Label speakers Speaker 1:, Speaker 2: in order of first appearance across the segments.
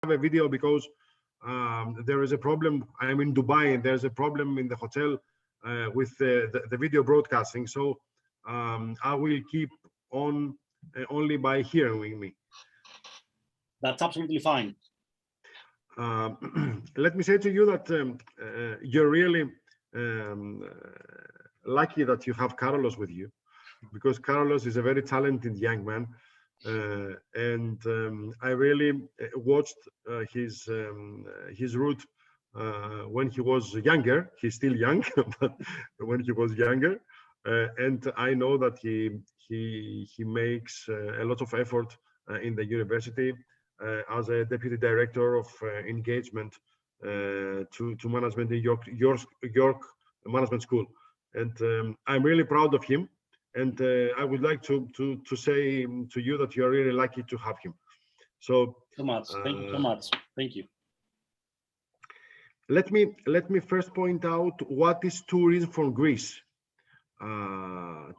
Speaker 1: have a video because there is a problem. I'm in Dubai and there's a problem in the hotel with the video broadcasting. So I will keep on only by hearing me.
Speaker 2: That's absolutely fine.
Speaker 1: Let me say to you that you're really lucky that you have Carlos with you, because Carlos is a very talented young man. And I really watched his route when he was younger. He's still young, but when he was younger, and I know that he makes a lot of effort in the university as a deputy director of engagement to management in York Management School, and I'm really proud of him. And I would like to say to you that you are really lucky to have him. So
Speaker 2: much. Thank you so much. Thank you.
Speaker 1: Let me first point out what is tourism for Greece.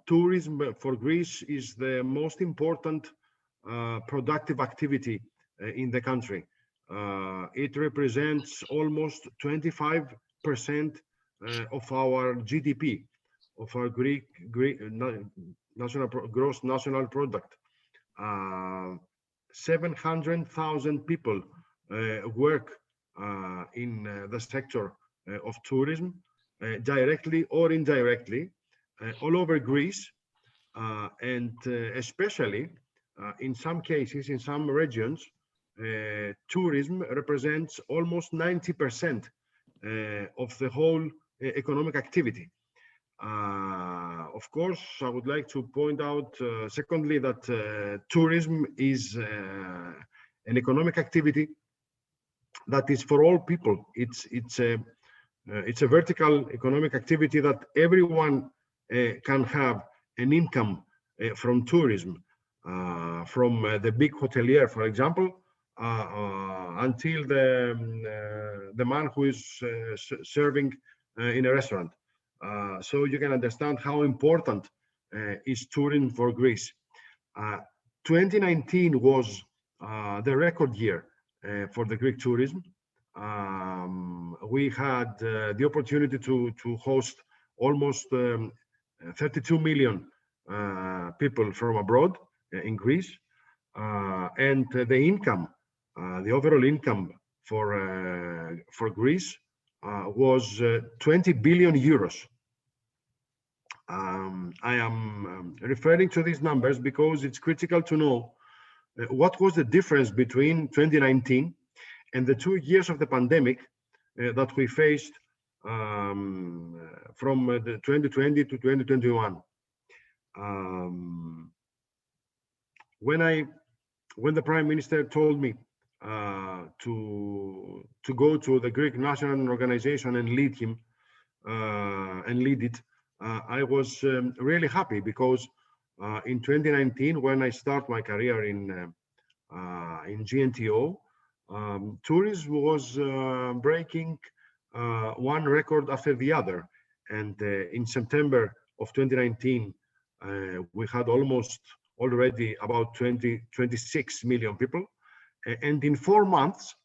Speaker 1: Tourism for Greece is the most important productive activity in the country. It represents almost 25% of our GDP, of our Greek gross national product. 700,000 people work in the sector of tourism, directly or indirectly, all over Greece, and especially in some cases, in some regions, tourism represents almost 90% of the whole economic activity. Of course, I would like to point out, secondly, that tourism is an economic activity that is for all people. It's a vertical economic activity that everyone can have an income from tourism, from the big hotelier, for example, until the man who is serving in a restaurant. So you can understand how important is tourism for Greece. 2019 was the record year for the Greek tourism. We had the opportunity to host almost 32 million people from abroad in Greece, and the income, the overall income for Greece was 20 billion euros. I am referring to these numbers because it's critical to know what was the difference between 2019 and the 2 years of the pandemic that we faced from the 2020 to 2021. When the Prime Minister told me to go to the Greek National Organization and lead it, I was really happy, because in 2019, when I start my career in GNTO, tourism was breaking one record after the other, and in September of 2019, we had almost already about 26 million people, and in 4 months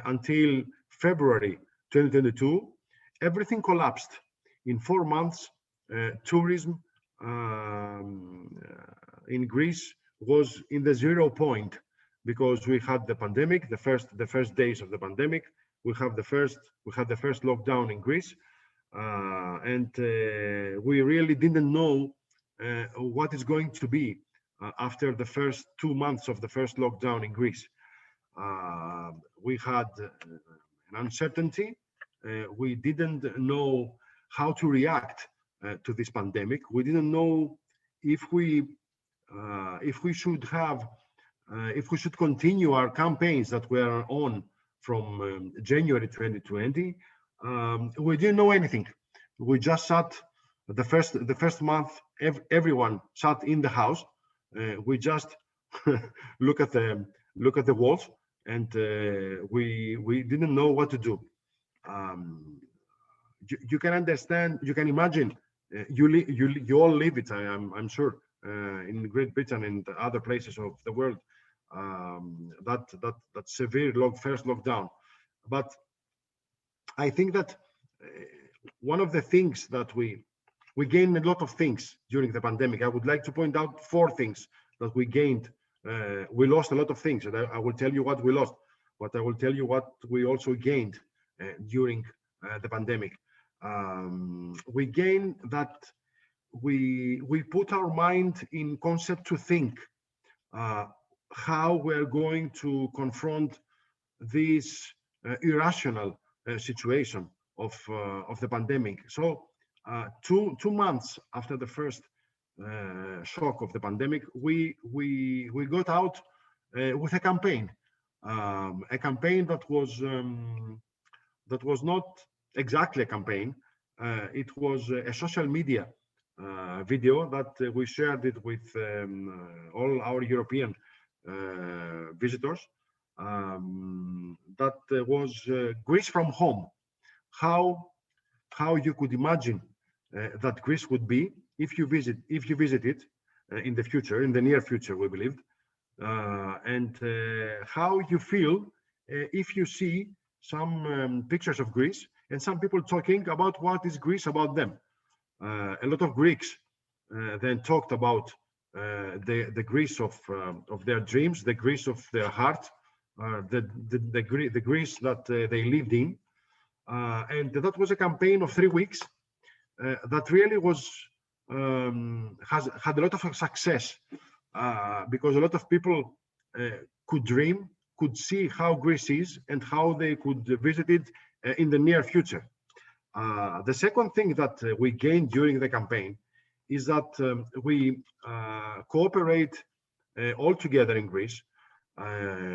Speaker 1: until February 2022, everything collapsed. In 4 months, tourism in Greece was in the 0 point, because we had the pandemic, the first days of the pandemic. We had the first lockdown in Greece, and we really didn't know what is going to be after the first 2 months of the first lockdown in Greece. We had an uncertainty. We didn't know how to react to this pandemic. We didn't know if we should continue our campaigns that were on from January 2020. We didn't know anything. We just sat the first month. Everyone sat in the house. We just look at the walls, and we didn't know what to do. You can understand. You can imagine. You all live it. I'm sure in Great Britain and other places of the world. that severe first lockdown. But I think that one of the things that we gained a lot of things during the pandemic. I would like to point out 4 things that we gained. We lost a lot of things, and I will tell you what we lost, but I will tell you what we also gained during the pandemic. We gained that we put our mind in concept to think how we're going to confront this irrational situation of the pandemic. So 2 months after the first shock of the pandemic, we got out with a campaign that was not exactly a campaign. It was a social media video that we shared it with all our European visitors. That was Greece from home. How you could imagine that Greece would be if you visit it in the future, in the near future, we believed, and how you feel if you see some pictures of Greece and some people talking about what is Greece about them. A lot of Greeks then talked about the Greece of their dreams, the Greece of their heart, the Greece that they lived in, and that was a campaign of 3 weeks that really was had a lot of success because a lot of people could dream, could see how Greece is and how they could visit it in the near future. The second thing that we gained during the campaign is that we cooperate all together in Greece.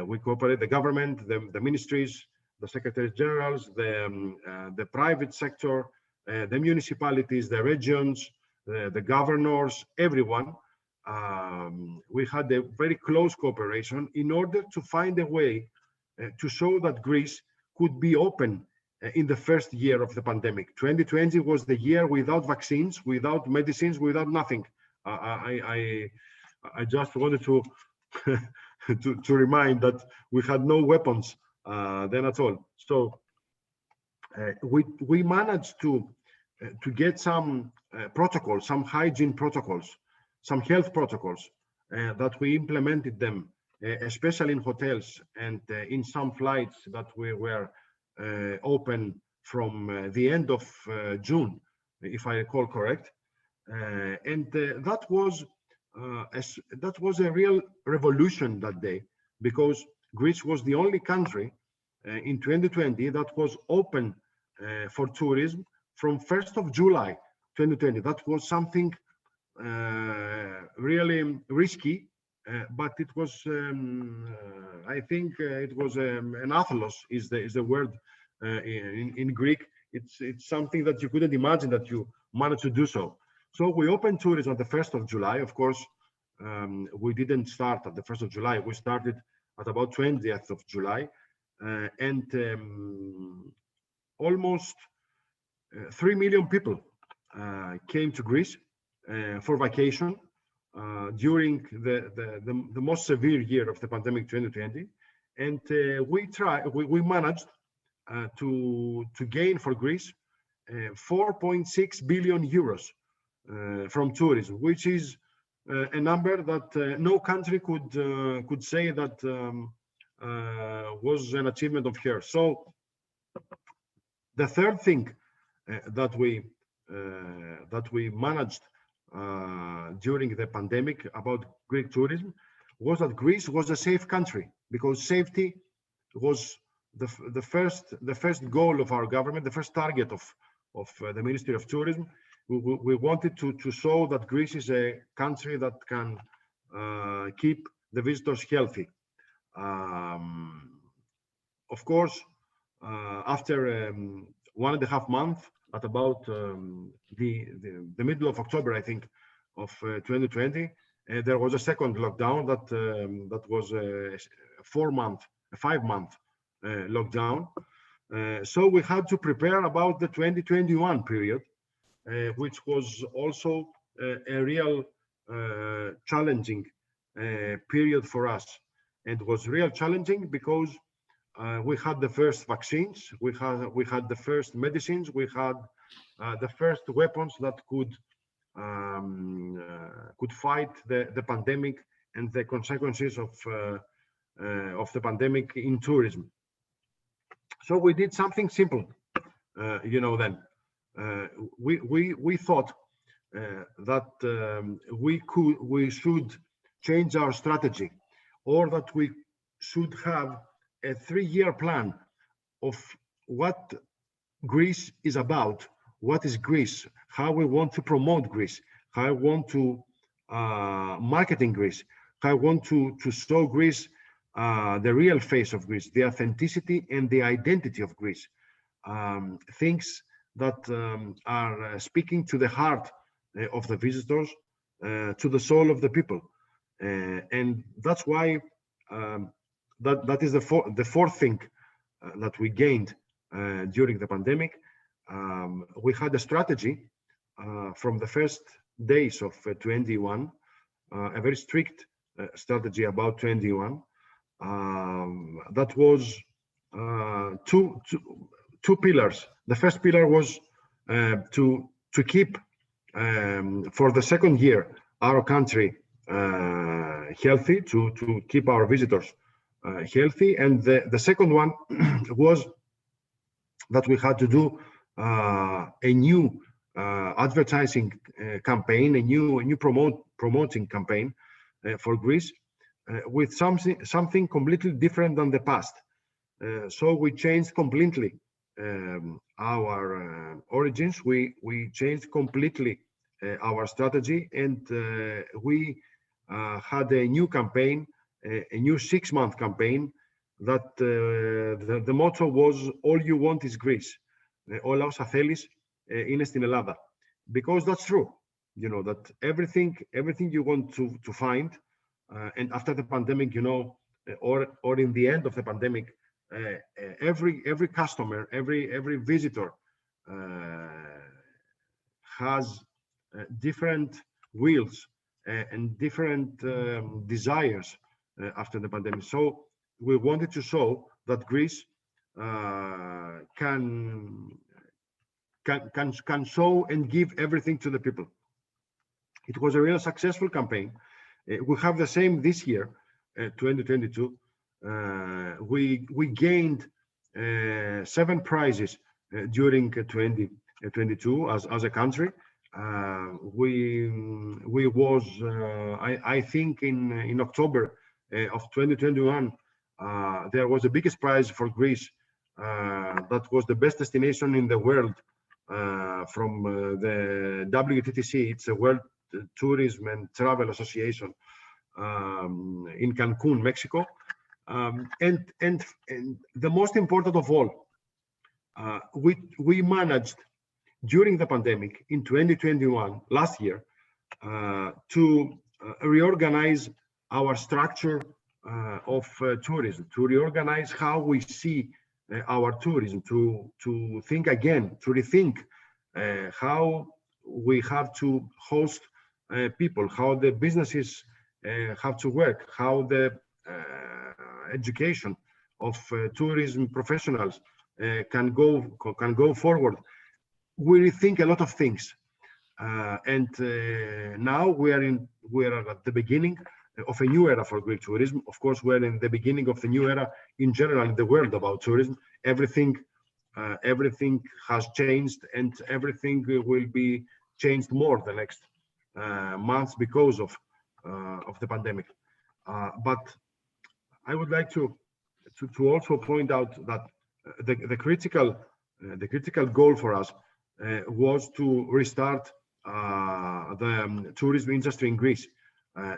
Speaker 1: We cooperate, the government, the ministries, the secretaries generals, the private sector, the municipalities, the regions, the governors, everyone. We had a very close cooperation in order to find a way to show that Greece could be open in the first year of the pandemic. 2020 was the year without vaccines, without medicines, without nothing. I just wanted to to remind that we had no weapons then at all. So we managed to get some protocols, some hygiene protocols, some health protocols that we implemented them, especially in hotels and in some flights that we were open from the end of June, if I recall correct. And that was a real revolution that day, because Greece was the only country in 2020 that was open for tourism from 1st of July 2020. That was something really risky, but it was I think it was an athalos is the word in Greek. It's something that you couldn't imagine that you managed to do so. So we opened tourism on the 1st of July. Of course, we didn't start at the 1st of July. We started at about 20th of July, and almost 3 million people came to Greece for vacation during the most severe year of the pandemic, 2020, and we managed to gain for Greece 4.6 billion euros from tourism, which is a number that no country could say that was an achievement of hers. So the third thing that we managed during the pandemic about Greek tourism was that Greece was a safe country, because safety was the first goal of our government, the first target of the Ministry of Tourism. We wanted to show that Greece is a country that can keep the visitors healthy. Of course, after 1.5 months, at about the middle of October, I think, of 2020, there was a second lockdown that was a 5-month lockdown. So we had to prepare about the 2021 period, which was also a real challenging period for us. and was real challenging because we had the first vaccines, we had the first medicines, we had the first weapons that could fight the pandemic and the consequences of the pandemic in tourism. So we did something simple, then. We thought that we should change our strategy, or that we should have a 3-year plan of what Greece is about, what is Greece, how we want to promote Greece, how I want to market in Greece, how I want to show Greece the real face of Greece, the authenticity and the identity of Greece, things that are speaking to the heart of the visitors, to the soul of the people. And that's why that is the fourth thing that we gained during the pandemic. We had a strategy from the first days of 21, a very strict strategy about 21. That was two pillars. The first pillar was to keep for the second year our country healthy, to keep our visitors healthy, and the second one was that we had to do a new advertising campaign, a new promoting campaign for Greece, with something completely different than the past. So we changed completely our origins. We changed completely our strategy, and we had a new campaign, a new 6-month campaign that the motto was "All you want is Greece." Όλα όσα θέλεις είναι στην Ελλάδα. Because that's true, that everything you want to find, and after the pandemic, or in the end of the pandemic, every customer, every visitor has different wills and different desires after the pandemic. So we wanted to show that Greece can show and give everything to the people. It was a real successful campaign. We have the same this year, 2022. We gained 7 prizes during 2022 as a country. We was I think in October of 2021 there was the biggest prize for Greece, that was the best destination in the world from the WTTC. It's a World Tourism and Travel Association in Cancun, Mexico. And the most important of all, we managed during the pandemic in 2021, last year, to reorganize our structure of tourism, to reorganize how we see our tourism, to think again, to rethink how we have to host people, how the businesses have to work, how the education of tourism professionals can go forward. We rethink a lot of things, and now we are at the beginning of a new era for Greek tourism. Of course, we're in the beginning of the new era in general in the world about tourism. Everything has changed, and everything will be changed more the next months because of the pandemic. But I would like to also point out that the critical goal for us was to restart the tourism industry in Greece,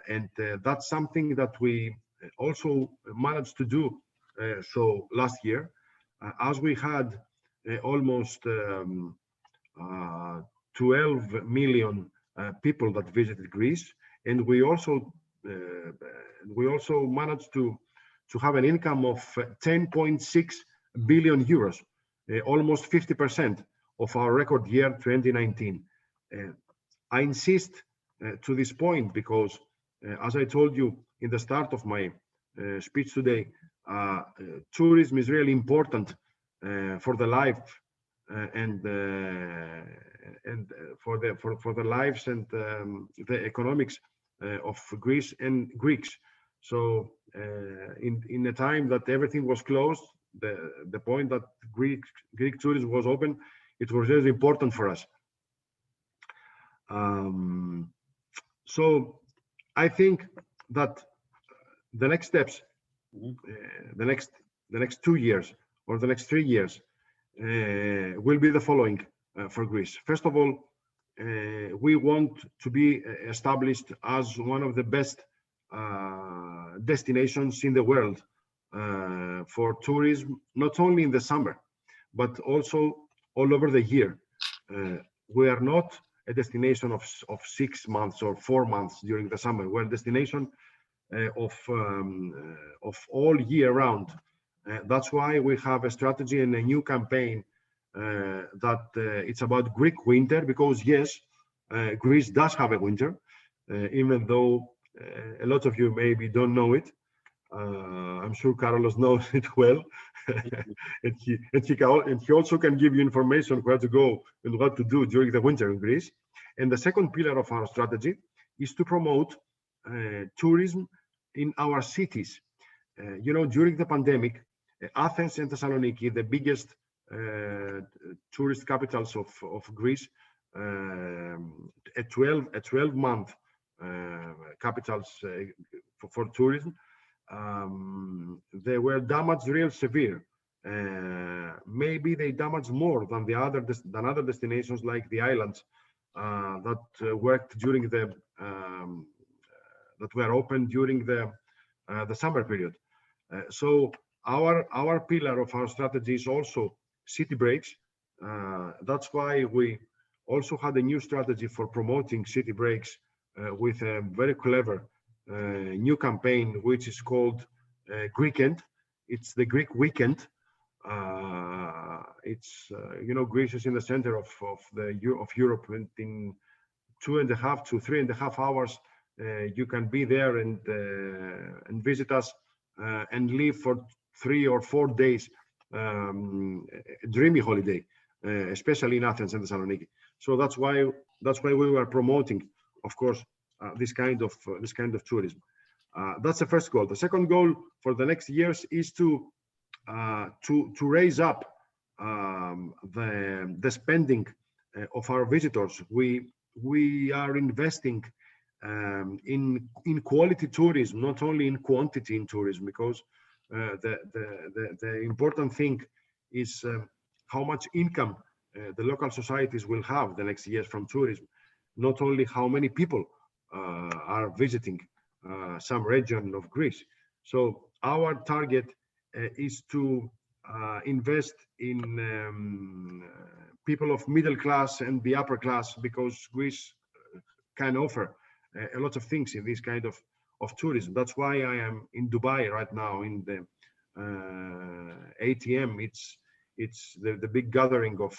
Speaker 1: and that's something that we also managed to do. So last year, as we had almost 12 million people that visited Greece, and we also managed to have an income of 10.6 billion euros, almost 50% of our record year 2019. I insist to this point because, as I told you in the start of my speech today, tourism is really important for the life and for the lives and the economics of Greece and Greeks. So in a time that everything was closed, the point that Greek tourism was open, it was really important for us. So I think that the next steps, the next 2 years or the next 3 years will be the following for Greece. First of all, we want to be established as one of the best destinations in the world for tourism, not only in the summer, but also all over the year. We are not a destination of 6 months or 4 months during the summer. We're a destination of all year round. That's why we have a strategy and a new campaign that it's about Greek winter, because yes, Greece does have a winter, even though a lot of you maybe don't know it. I'm sure Carlos knows it well, and he also can give you information where to go and what to do during the winter in Greece. And the second pillar of our strategy is to promote tourism in our cities. You know, during the pandemic, Athens and Thessaloniki, the biggest tourist capitals of Greece, a 12-month capitals for tourism, they were damaged real severe. Maybe they damaged more than other destinations like the islands that worked during the that were open during the summer period. So our pillar of our strategy is also city breaks. That's why we also had a new strategy for promoting city breaks with a very clever new campaign, which is called Greekend. It's the Greek weekend. It's you know, Greece is in the center of Europe, and in 2.5 to 3.5 hours you can be there and visit us and live for 3 or 4 days, a dreamy holiday, especially in Athens and Thessaloniki. So that's why we were promoting, of course, this kind of tourism. That's the first goal. The second goal for the next years is to raise up the spending of our visitors. We are investing in quality tourism, not only in quantity in tourism, because the important thing is how much income the local societies will have the next years from tourism, not only how many people are visiting some region of Greece. So our target is to invest in people of middle class and the upper class, because Greece can offer a lot of things in this kind of tourism. That's why I am in Dubai right now in the ATM. It's the big gathering of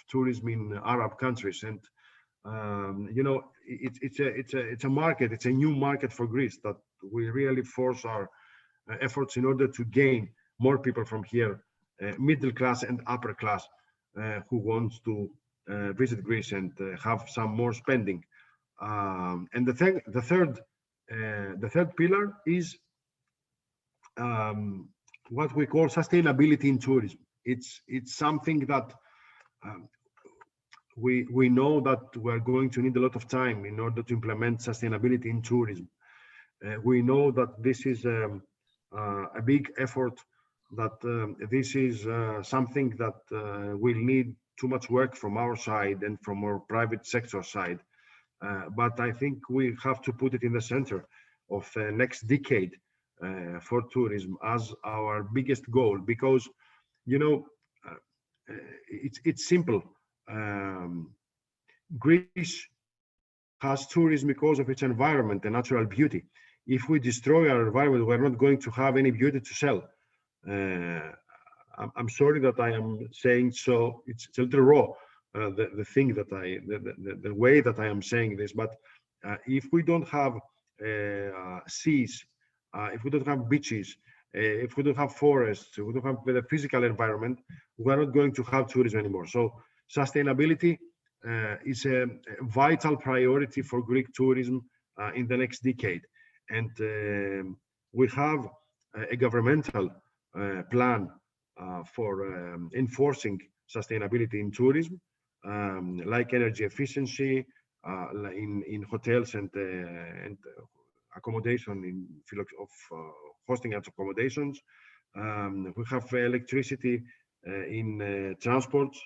Speaker 1: tourism in Arab countries, and you know, it's a market. It's a new market for Greece that we really force our efforts in order to gain more people from here, middle class and upper class, who wants to visit Greece and have some more spending. And the third pillar is what we call sustainability in tourism. It's something that we know that we're going to need a lot of time in order to implement sustainability in tourism. We know that this is a big effort, that this is something that will need too much work from our side and from our private sector side. But I think we have to put it in the center of the next decade for tourism as our biggest goal, because, you know, it's simple. Greece has tourism because of its environment and natural beauty. If we destroy our environment, we're not going to have any beauty to sell. I'm sorry that I am saying so. It's a little raw, the way that I am saying this. But if we don't have seas if we don't have beaches, if we don't have forests, if we don't have the physical environment, we're not going to have tourism anymore. So sustainability is a vital priority for Greek tourism in the next decade. And we have a governmental plan for enforcing sustainability in tourism, like energy efficiency in hotels and accommodation of hosting and accommodations. We have electricity in transport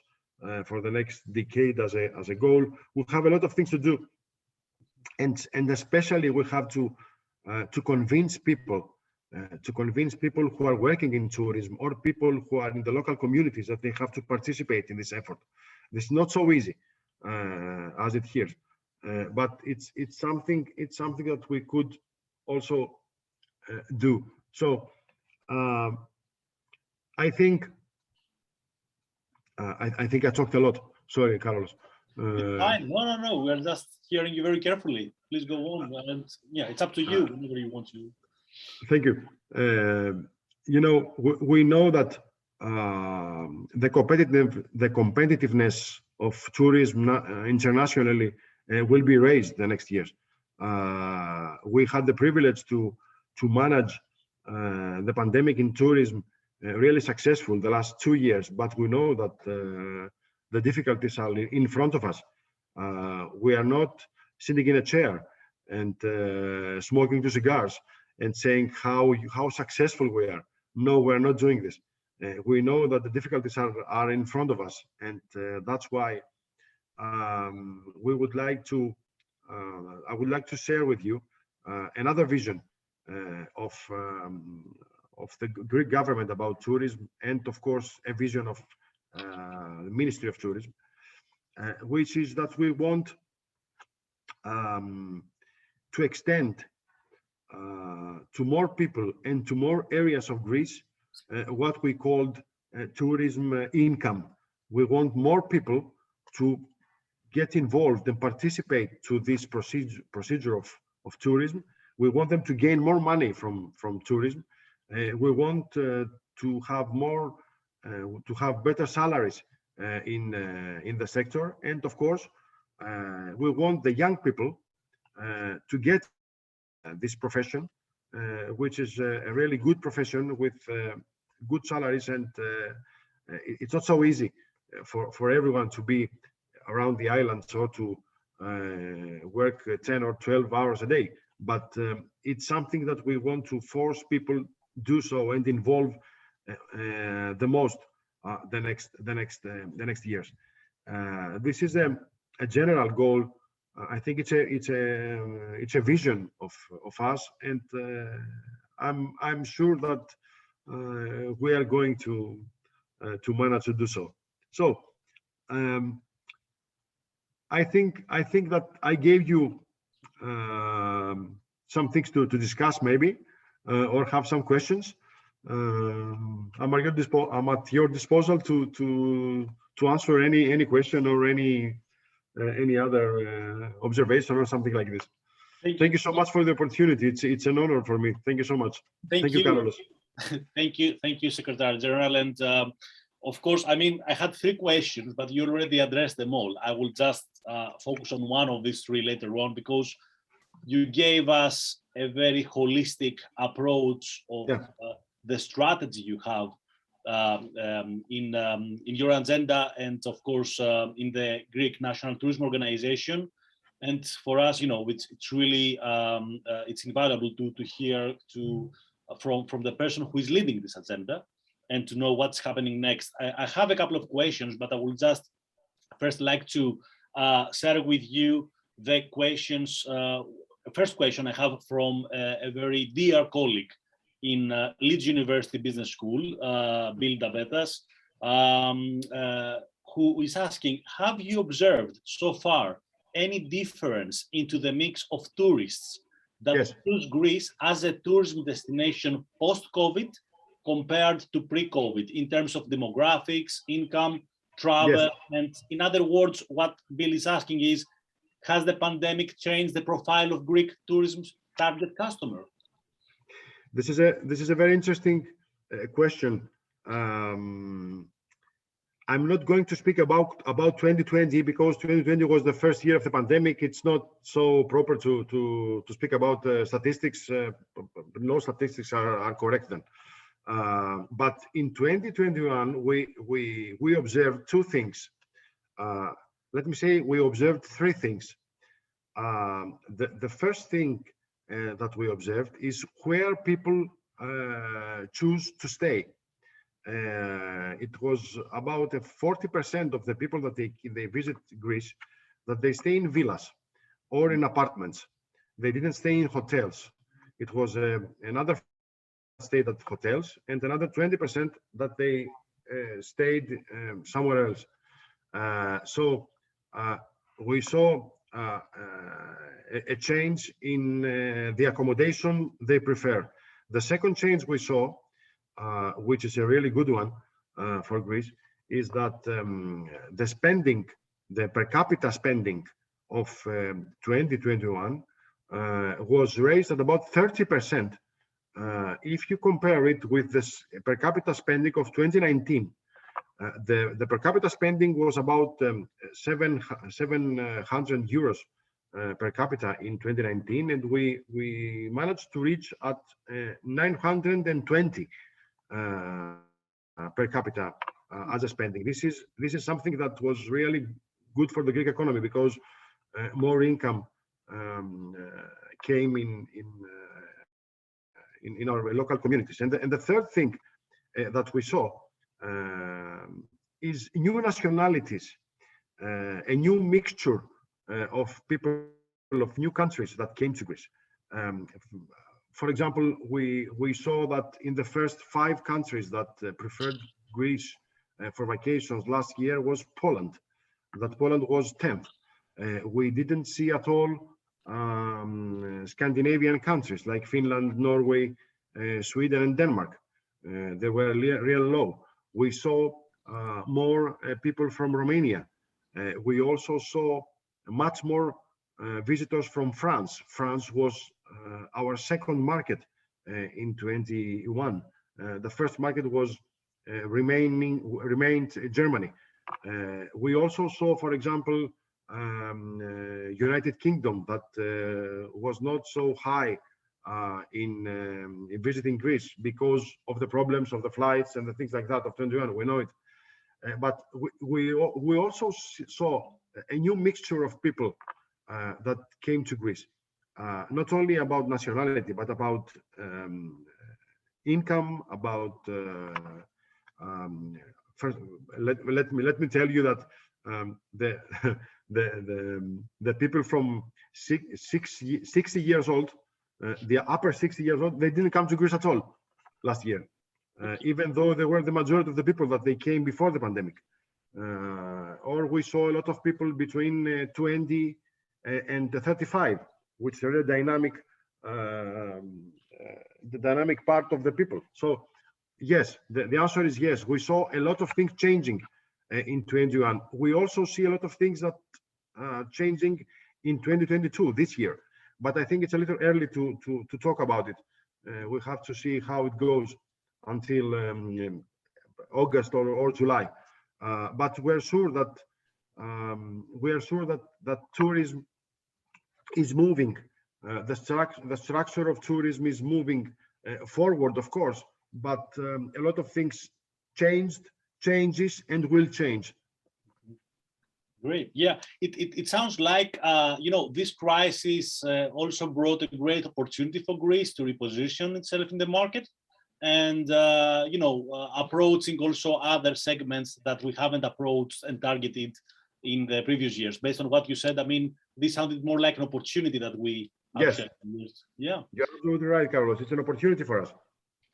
Speaker 1: for the next decade as a goal. We have a lot of things to do, and especially we have to convince people who are working in tourism or people who are in the local communities that they have to participate in this effort. This is not so easy as it here, but it's something that we could also do. So I think I talked a lot. Sorry, Carlos.
Speaker 2: Fine. No. We're just hearing you very carefully. Please go on. And yeah, it's up to you whenever you want to.
Speaker 1: Thank you. You know, we know that the competitiveness of tourism internationally will be raised the next years. We had the privilege to manage the pandemic in tourism really successful the last 2 years, but we know that the difficulties are in front of us. We are not sitting in a chair and smoking 2 cigars and saying how successful we are. No, we're not doing this. We know that the difficulties are in front of us, and that's why we would like to. I would like to share with you another vision of the Greek government about tourism, and of course a vision of the Ministry of Tourism, which is that we want to extend to more people and to more areas of Greece what we called tourism income. We want more people to get involved and participate to this procedure of tourism. We want them to gain more money from tourism. We want to have more, to have better salaries in the sector, and of course, we want the young people to get this profession, which is a really good profession with good salaries, and it's not so easy for everyone to be around the island, so to work 10 or 12 hours a day. But it's something that we want to force people do so and involve the most the next years. This is a general goal. I think it's a vision of us, and I'm sure that we are going to manage to do so. So I think that I gave you some things to discuss, maybe, or have some questions. I'm at your disposal to answer any question or any other observation or something like this. Thank you so much for the opportunity. It's an honor for me. Thank you so much. Thank you, Carlos.
Speaker 2: Thank you, Secretary General. And of course, I mean, I had 3 questions, but you already addressed them all. I will just focus on one of these 3 later on, because you gave us a very holistic approach of the strategy you have in your agenda, and of course in the Greek National Tourism Organization. And for us, you know, it's really it's invaluable to hear from the person who is leading this agenda, and to know what's happening next. I have a couple of questions, but I will just first like to share with you the questions. First question I have from a very dear colleague in Leeds University Business School, Bill Dabetas, who is asking, have you observed so far any difference into the mix of tourists that choose Greece as a tourism destination post-COVID compared to pre-COVID in terms of demographics, income, travel? And in other words, what Bill is asking is, has the pandemic changed the profile of Greek tourism's target customer?
Speaker 1: This is a very interesting question. I'm not going to speak about 2020 because 2020 was the first year of the pandemic. It's not so proper to speak about statistics. No statistics are correct then. But in 2021, we observed two things. Let me say we observed three things. The first thing that we observed is where people choose to stay. It was about 40% of the people that they visit Greece, that they stay in villas or in apartments. They didn't stay in hotels. It was another stayed at hotels, and another 20% that they stayed somewhere else. So we saw a change in the accommodation they prefer. The second change we saw, which is a really good one for Greece, is that the spending, the per capita spending of 2021 was raised at about 30%. If you compare it with this per capita spending of 2019, the per capita spending was about 700 euros per capita in 2019, and we managed to reach at 920 per capita as a spending. This is something that was really good for the Greek economy because more income came in our local communities. And the third thing that we saw is new nationalities, a new mixture of people of new countries that came to Greece. For example, we saw that in the first 5 countries that preferred Greece for vacations last year was Poland. That Poland was 10th. We didn't see at all Scandinavian countries like Finland, Norway, Sweden, and Denmark. They were real low. We saw more people from Romania. We also saw much more visitors from France. France was our second market in 21. The first market was remained Germany. We also saw, for example, United Kingdom that was not so high in visiting Greece because of the problems of the flights and the things like that of 21. We know it, but we also saw a new mixture of people that came to Greece, not only about nationality but about income. About first, let me tell you that the people from 60 years old, the upper 60 years old, they didn't come to Greece at all last year, even though they were the majority of the people that they came before the pandemic. Or we saw a lot of people between 20 and 35, which is a really dynamic, the dynamic part of the people. So yes, the answer is yes. We saw a lot of things changing in 21. We also see a lot of things that changing in 2022 this year, but I think it's a little early to talk about it. We have to see how it goes until August or July. But we're sure that that tourism is moving. The structure of tourism is moving forward, of course, but a lot of things changes, and will change.
Speaker 2: Great. Yeah, it sounds like this crisis also brought a great opportunity for Greece to reposition itself in the market, and approaching also other segments that we haven't approached and targeted in the previous years. Based on what you said, I mean, this sounded more like an opportunity that we
Speaker 1: yes
Speaker 2: used. Yeah,
Speaker 1: you're absolutely right, Carlos. It's an opportunity for us.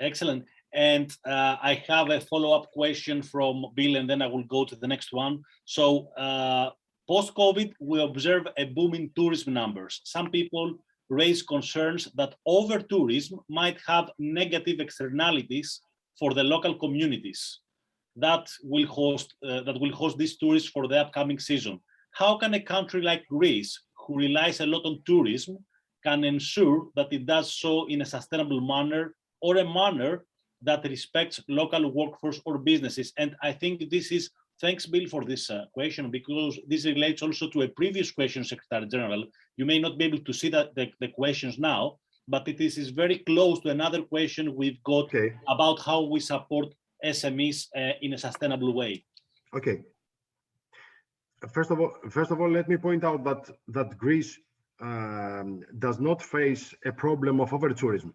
Speaker 2: Excellent. And I have a follow-up question from Bill, and then I will go to the next one. So post-COVID, we observe a boom in tourism numbers. Some people raise concerns that over-tourism might have negative externalities for the local communities that will host these tourists for the upcoming season. How can a country like Greece, who relies a lot on tourism, can ensure that it does so in a sustainable manner or a manner that respects local workforce or businesses? And I think this is, thanks Bill for this question, because this relates also to a previous question, Secretary General. You may not be able to see that the questions now, but it is very close to another question we've got about how we support SMEs in a sustainable way.
Speaker 1: Okay. First of all, let me point out that Greece does not face a problem of over-tourism.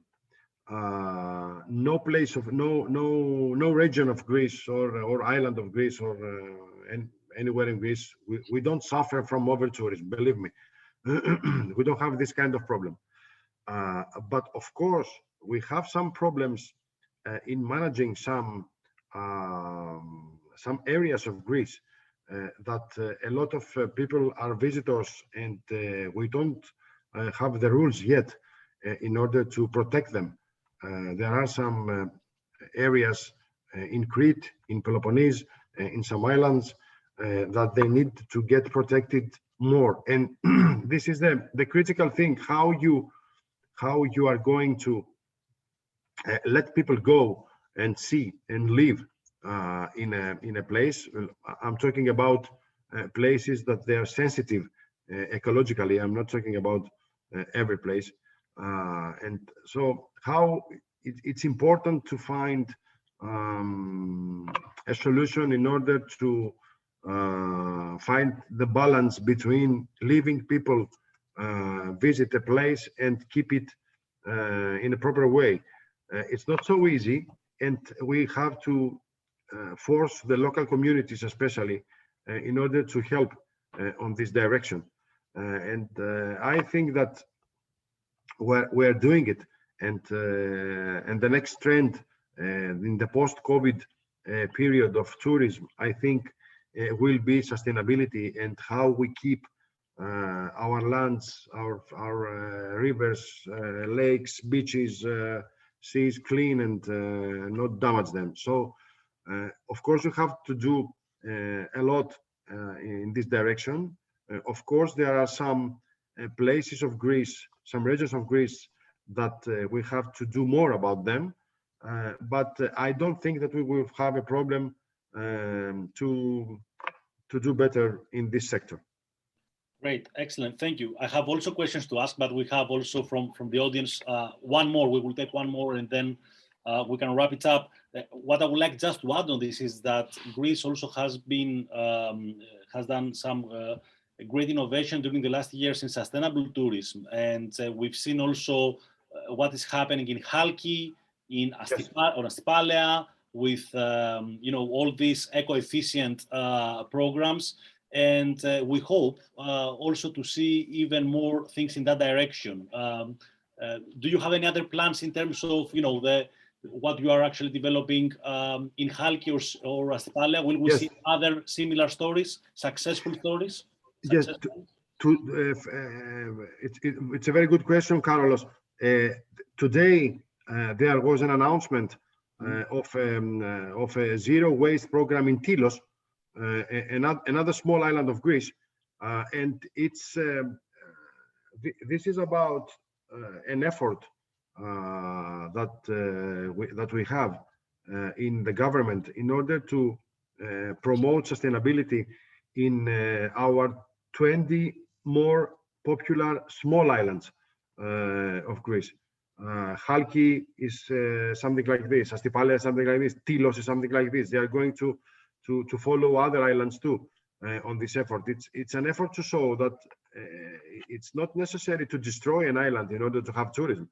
Speaker 1: No region of Greece or island of Greece or anywhere in Greece, we don't suffer from over-tourism, believe me. We don't have this kind of problem. But of course, we have some problems in managing some areas of Greece that a lot of people are visitors, and we don't have the rules yet in order to protect them. There are some areas in Crete, in Peloponnese, in some islands that they need to get protected more. And this is the critical thing: how you are going to let people go and see and live in a place. I'm talking about places that they are sensitive ecologically. I'm not talking about every place. And so how it's important to find a solution in order to find the balance between leaving people visit a place and keep it in a proper way. It's not so easy, and we have to force the local communities especially in order to help on this direction. And I think that we're doing it, and the next trend in the post-COVID period of tourism, I think, will be sustainability and how we keep our lands, our rivers, lakes, beaches, seas clean and not damage them. So, of course, we have to do a lot in this direction. Of course, there are some places of Greece, some regions of Greece that we have to do more about them. But I don't think that we will have a problem to do better in this sector.
Speaker 2: Great, excellent, thank you. I have also questions to ask, but we have also from the audience one more. We will take one more, and then we can wrap it up. What I would like just to add on this is that Greece also has been has done some great innovation during the last years in sustainable tourism, and we've seen also what is happening in Chalki, in Astipalea, with all these eco-efficient programs. And we hope also to see even more things in that direction. Do you have any other plans in terms of what you are actually developing in Chalki or Astipalea? Will we see other similar stories, successful stories?
Speaker 1: Yes, it's a very good question, Carlos. Today there was an announcement of a zero waste program in Tilos, another small island of Greece, and it's this is about an effort that we have in the government in order to promote sustainability in our 20 more popular small islands of Greece. Chalki is something like this, Astipalea is something like this, Tilos is something like this. They are going to follow other islands too on this effort. It's an effort to show that it's not necessary to destroy an island in order to have tourism.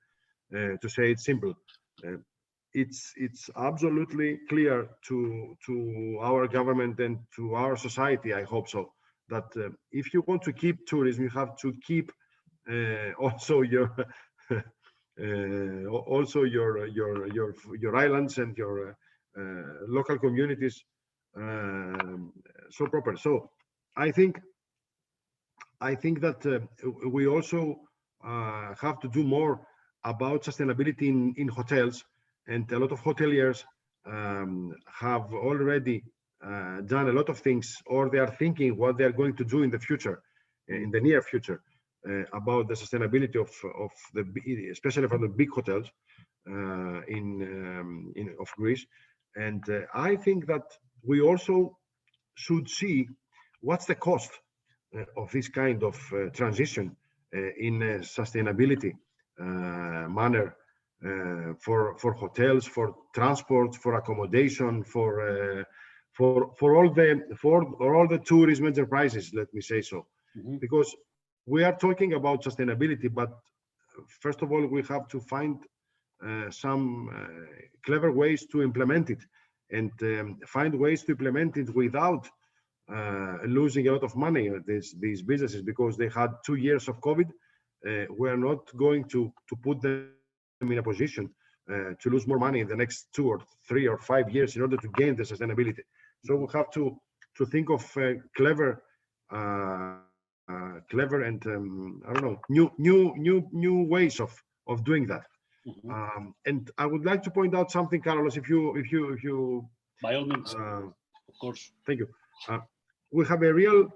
Speaker 1: To say it's simple, it's absolutely clear to our government and to our society, I hope so, that if you want to keep tourism, you have to keep also your your islands and your local communities so proper. So I think that we also have to do more about sustainability in hotels, and a lot of hoteliers have already done a lot of things, or they are thinking what they are going to do in the future, in the near future, about the sustainability of the, especially for the big hotels. of Greece. And I think that we also should see what's the cost of this kind of transition in a sustainability manner for hotels, for transport, for accommodation, for all the tourism enterprises. Let me say so, because we are talking about sustainability, but first of all, we have to find some clever ways to implement it, and find ways to implement it without losing a lot of money. These businesses, because they had 2 years of COVID, we're not going to put them in a position to lose more money in the next 2 or 3 or 5 years in order to gain the sustainability. So we have to think of clever and I don't know, new ways of doing that. And I would like to point out something, Carlos, if you
Speaker 2: by all means, of course.
Speaker 1: Thank you. We have a real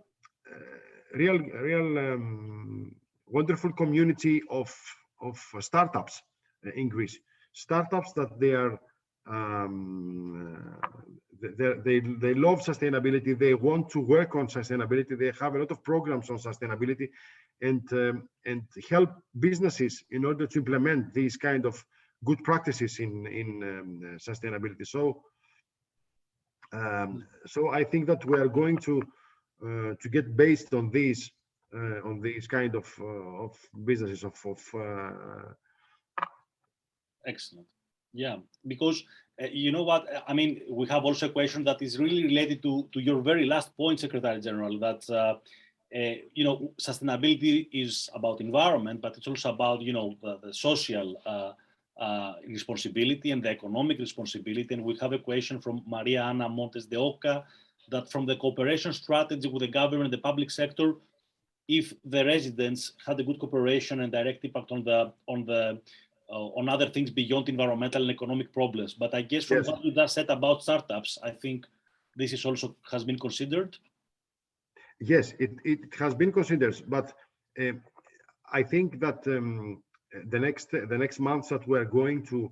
Speaker 1: wonderful community of startups in Greece. Startups that they are they love sustainability. They want to work on sustainability. They have a lot of programs on sustainability, and help businesses in order to implement these kind of good practices in sustainability. So I think that we are going to get based on these kind of businesses
Speaker 2: Excellent. Yeah, because you know what, I mean, we have also a question that is really related to your very last point, Secretary General, that you know, sustainability is about environment, but it's also about, you know, the social responsibility and the economic responsibility. And we have a question from Maria Ana Montes de Oca, that from the cooperation strategy with the government and the public sector, if the residents had a good cooperation and direct impact on other things beyond environmental and economic problems. But I guess from what you just said about startups, I think this is also has been considered.
Speaker 1: Yes, it has been considered, but I think that the next months that we're going to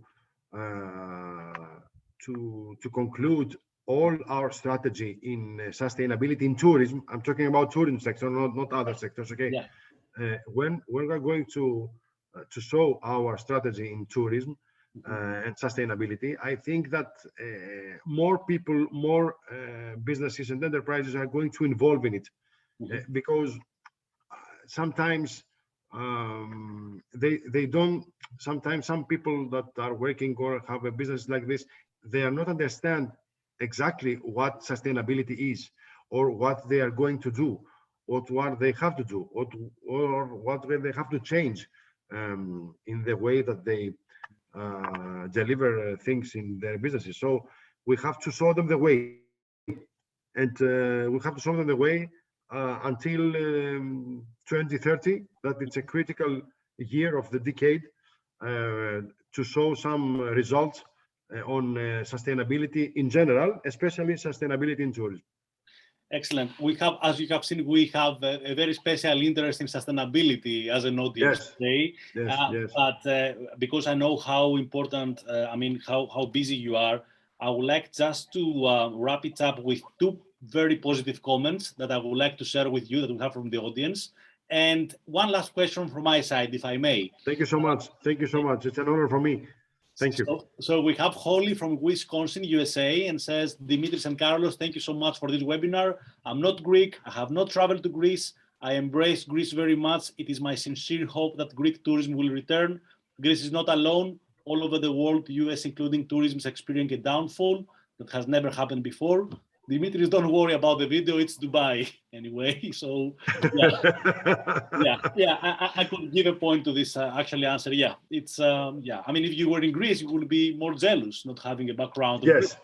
Speaker 1: conclude all our strategy in sustainability in tourism. I'm talking about tourism sector, not other sectors. Okay. Yeah. When we're going to show our strategy in tourism and sustainability, I think that more people, more businesses and enterprises are going to involve in it, because sometimes they don't. Sometimes some people that are working or have a business like this, they are not understand exactly what sustainability is, or what they are going to do, or what they have to do, or what they have to change in the way that they deliver things in their businesses. So we have to show them the way, and we have to show them the way until 2030, that it's a critical year of the decade to show some results on sustainability in general, especially sustainability in tourism.
Speaker 2: Excellent. We have, as you have seen, we have a very special interest in sustainability as an audience today. Yes. But because I know how important, I mean, how busy you are, I would like just to wrap it up with two very positive comments that I would like to share with you that we have from the audience. And one last question from my side, if I may.
Speaker 1: Thank you so much. Thank you so much. It's an honor for me. Thank you.
Speaker 2: So we have Holly from Wisconsin, USA, and says, Dimitris and Carlos, thank you so much for this webinar. I'm not Greek. I have not traveled to Greece. I embrace Greece very much. It is my sincere hope that Greek tourism will return. Greece is not alone. All over the world, US including tourism, is experiencing a downfall that has never happened before. Dimitris, don't worry about the video. It's Dubai anyway. So I could give a point to this actually answer. Yeah, it's I mean, if you were in Greece, you would be more jealous not having a background.
Speaker 1: Yes.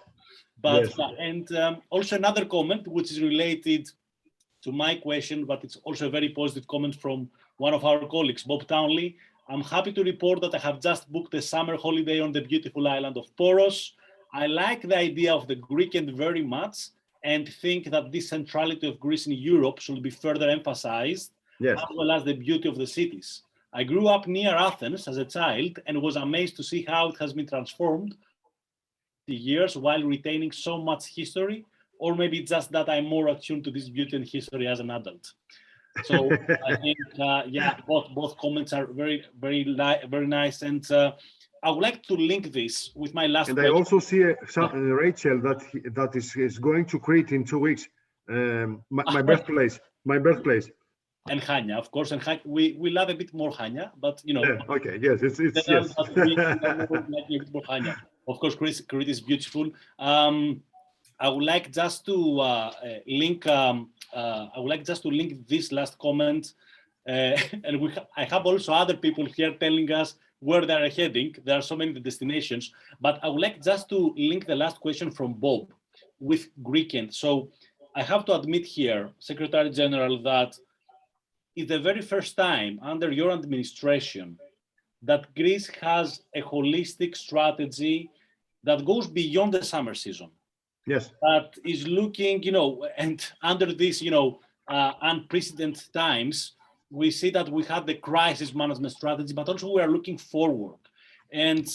Speaker 2: But and also another comment which is related to my question, but it's also a very positive comment from one of our colleagues, Bob Townley. I'm happy to report that I have just booked a summer holiday on the beautiful island of Poros. I like the idea of the Greekend very much and think that this centrality of Greece in Europe should be further emphasized, as well as the beauty of the cities. I grew up near Athens as a child and was amazed to see how it has been transformed the years while retaining so much history, or maybe it's just that I'm more attuned to this beauty and history as an adult. So I think, yeah, both comments are very nice, and I would like to link this with my last.
Speaker 1: And
Speaker 2: question.
Speaker 1: I also see Rachel that is going to Crete in 2 weeks. My birthplace.
Speaker 2: And Chania, of course, and we love a bit more Chania, but you know.
Speaker 1: Yeah, okay, yes, it's yes.
Speaker 2: We like a bit more Chania. Of course, Crete is beautiful. I would like just to link. I would like just to link this last comment, and I have also other people here telling us where they are heading. There are so many destinations, but I would like just to link the last question from Bob with Greekend. So I have to admit here, Secretary General, that it's the very first time under your administration that Greece has a holistic strategy that goes beyond the summer season.
Speaker 1: Yes.
Speaker 2: That is looking, you know, and under this, you know, unprecedented times, we see that we have the crisis management strategy, but also we are looking forward. And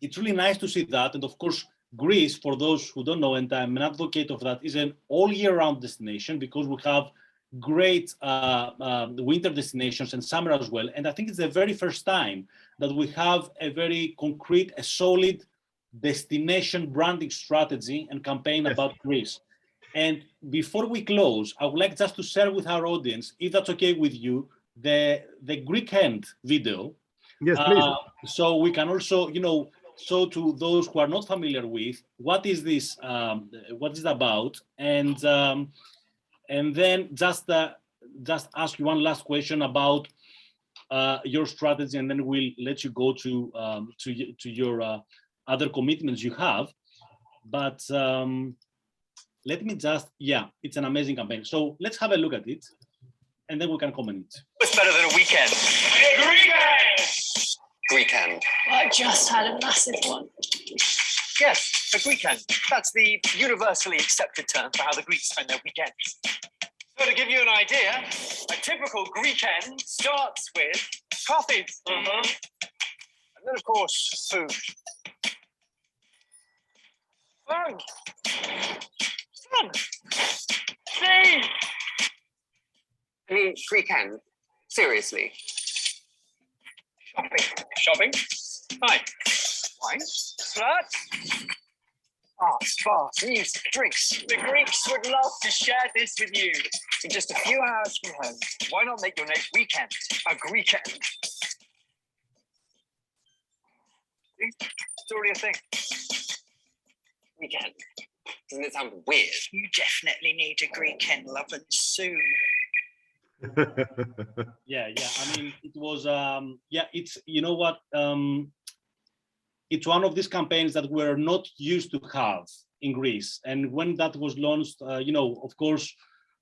Speaker 2: it's really nice to see that. And of course, Greece, for those who don't know, and I'm an advocate of that, is an all year round destination because we have great winter destinations and summer as well. And I think it's the very first time that we have a very concrete, a solid destination branding strategy and campaign about Greece. And before we close, I would like just to share with our audience, if that's okay with you, the Greek End video.
Speaker 1: Yes, please.
Speaker 2: So we can also, you know, show to those who are not familiar with what is this, what is it about, and then just ask you one last question about your strategy, and then we'll let you go to your other commitments you have. But let me just, yeah, it's an amazing campaign. So let's have a look at it, and then we can comment.
Speaker 3: What's better than a weekend? Greekend.
Speaker 4: I just had a massive one.
Speaker 3: Yes, a Greekend. That's the universally accepted term for how the Greeks spend their weekends. So to give you an idea, a typical Greekend starts with coffee. And then, of course, food. Fun. See?
Speaker 5: I mean, Greekend. Seriously.
Speaker 3: Shopping. Fine. Wine. Flirt. Arts, baths, music, drinks. The Greeks would love to share this with you in just a few hours from home. Why not make your next weekend a Greekend? It's already a thing.
Speaker 5: Weekend. Doesn't it sound weird?
Speaker 4: You definitely need a Greekend loving soon.
Speaker 2: Yeah. I mean, it was, it's, you know what, it's one of these campaigns that we're not used to have in Greece. And when that was launched, you know, of course,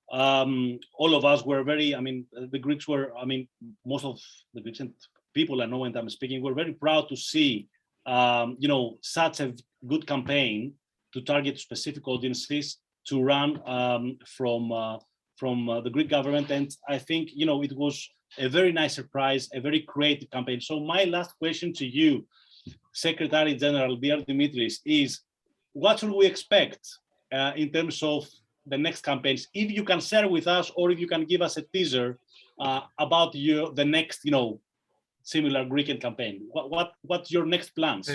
Speaker 2: all of us were very, I mean, the Greeks were, I mean, most of the Greeks and people I know when I'm speaking, were very proud to see, you know, such a good campaign to target specific audiences to run from the Greek government. And I think, you know, it was a very nice surprise, a very creative campaign. So my last question to you, Secretary General, dear Dimitris, is what should we expect in terms of the next campaigns? If you can share with us, or if you can give us a teaser about the next, you know, similar Greek campaign. What's your next plans?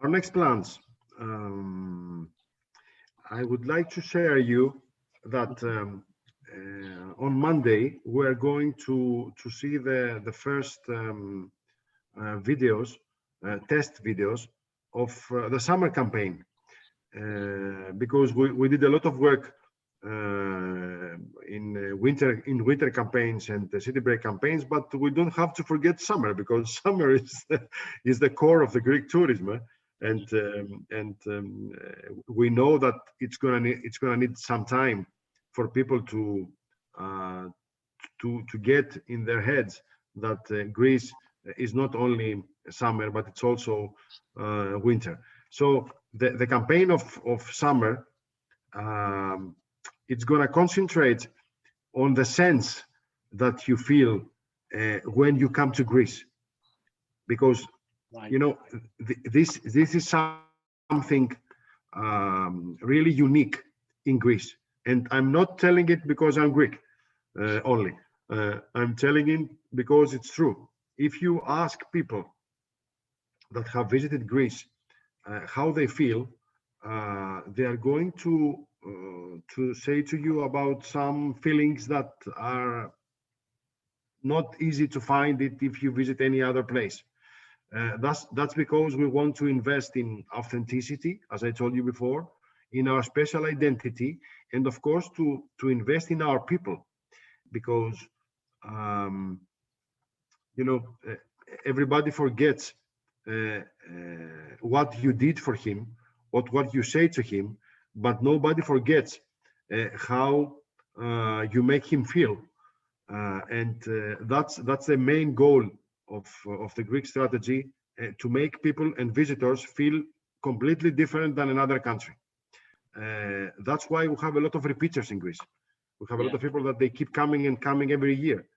Speaker 1: Our next plans. I would like to share you that on Monday we're going to see the first videos, test videos of the summer campaign, because we did a lot of work in winter campaigns and the city break campaigns, but we don't have to forget summer, because summer is the core of the Greek tourism, and we know that it's gonna need some time for people to get in their heads that Greece is not only summer, but it's also winter. So the campaign of summer, it's going to concentrate on the sense that you feel when you come to Greece, because
Speaker 2: Right.
Speaker 1: you know this is something really unique in Greece, and I'm not telling it because I'm Greek only. I'm telling it because it's true. If you ask people that have visited Greece how they feel, they are going to say to you about some feelings that are not easy to find it if you visit any other place. That's because we want to invest in authenticity, as I told you before, in our special identity, and of course to invest in our people, because you know everybody forgets what you did for him, what you say to him, but nobody forgets how you make him feel. And that's the main goal of the Greek strategy, to make people and visitors feel completely different than another country. That's why we have a lot of repeaters in Greece. We have a lot of people that they keep coming and coming every year.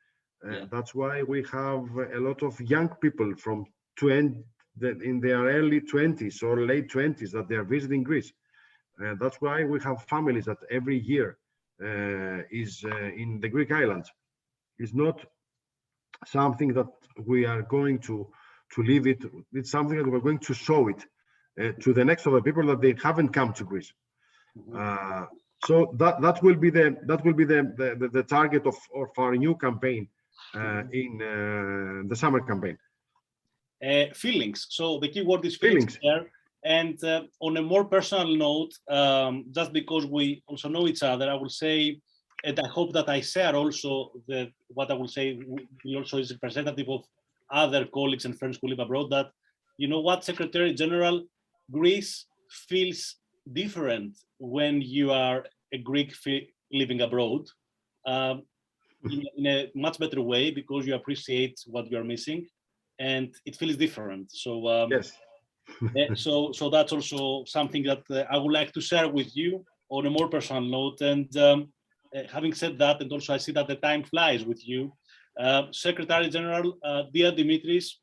Speaker 1: That's why we have a lot of young people from in their early 20s or late 20s that they are visiting Greece. That's why we have families that every year is in the Greek islands. It's not something that we are going to leave it. It's something that we're going to show it to the next other people that they haven't come to Greece. So that will be the target of our new campaign in the summer campaign.
Speaker 2: Feelings. So the key word is feelings there. And on a more personal note, just because we also know each other, I will say, and I hope that I share also what I will say also is representative of other colleagues and friends who live abroad, that, you know what, Secretary General, Greece feels different when you are a Greek living abroad, in a much better way, because you appreciate what you are missing, and it feels different. So
Speaker 1: yes.
Speaker 2: so that's also something that I would like to share with you on a more personal note. And having said that, and also I see that the time flies with you, Secretary General, dear Dimitris,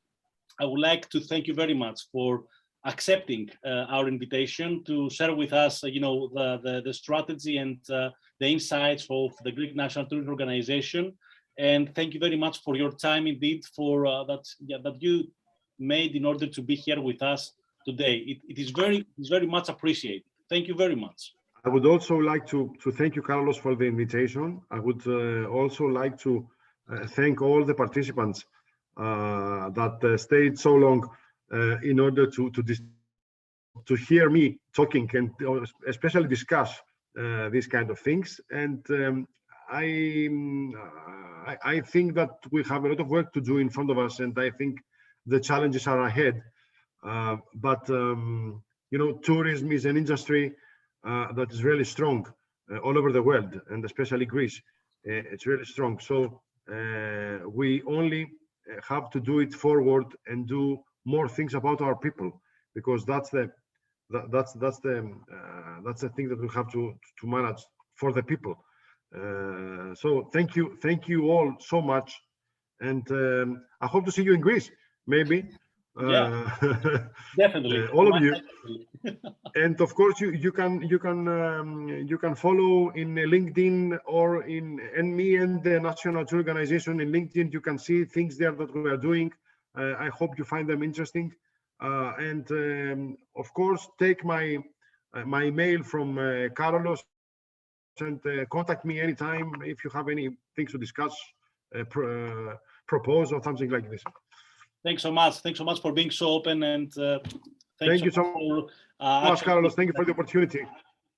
Speaker 2: I would like to thank you very much for accepting our invitation to share with us, you know, the strategy and the insights of the Greek National Tourism Organization. And thank you very much for your time, indeed, for that you made in order to be here with us today. It is very much appreciated. Thank you very much.
Speaker 1: I would also like to thank you, Carlos, for the invitation. I would also like to thank all the participants that stayed so long in order to hear me talking and especially discuss these kind of things. And I think that we have a lot of work to do in front of us, and I think the challenges are ahead. But you know, tourism is an industry that is really strong all over the world, and especially Greece. It's really strong. So we only have to do it forward and do more things about our people, because that's the thing that we have to manage for the people. So thank you all so much, and I hope to see you in Greece, maybe.
Speaker 2: Definitely,
Speaker 1: all of you. And of course, you can follow in LinkedIn or in me and the National Tour Organization in LinkedIn. You can see things there that we are doing. I hope you find them interesting. And of course, take my mail from Carlos, and contact me anytime if you have any things to discuss, propose, or something like this.
Speaker 2: Thanks so much. Thanks so much for being so open, and
Speaker 1: thank you so much, Carlos. Thank you for the opportunity.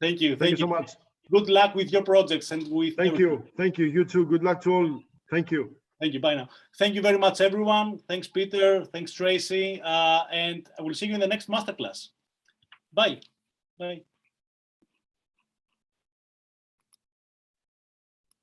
Speaker 2: Thank you.
Speaker 1: Thank you so much.
Speaker 2: Good luck with your projects and with everything.
Speaker 1: Thank you. You too. Good luck to all. Thank you.
Speaker 2: Thank you. Bye now. Thank you very much, everyone. Thanks, Peter. Thanks, Tracy. And I will see you in the next masterclass. Bye. Bye.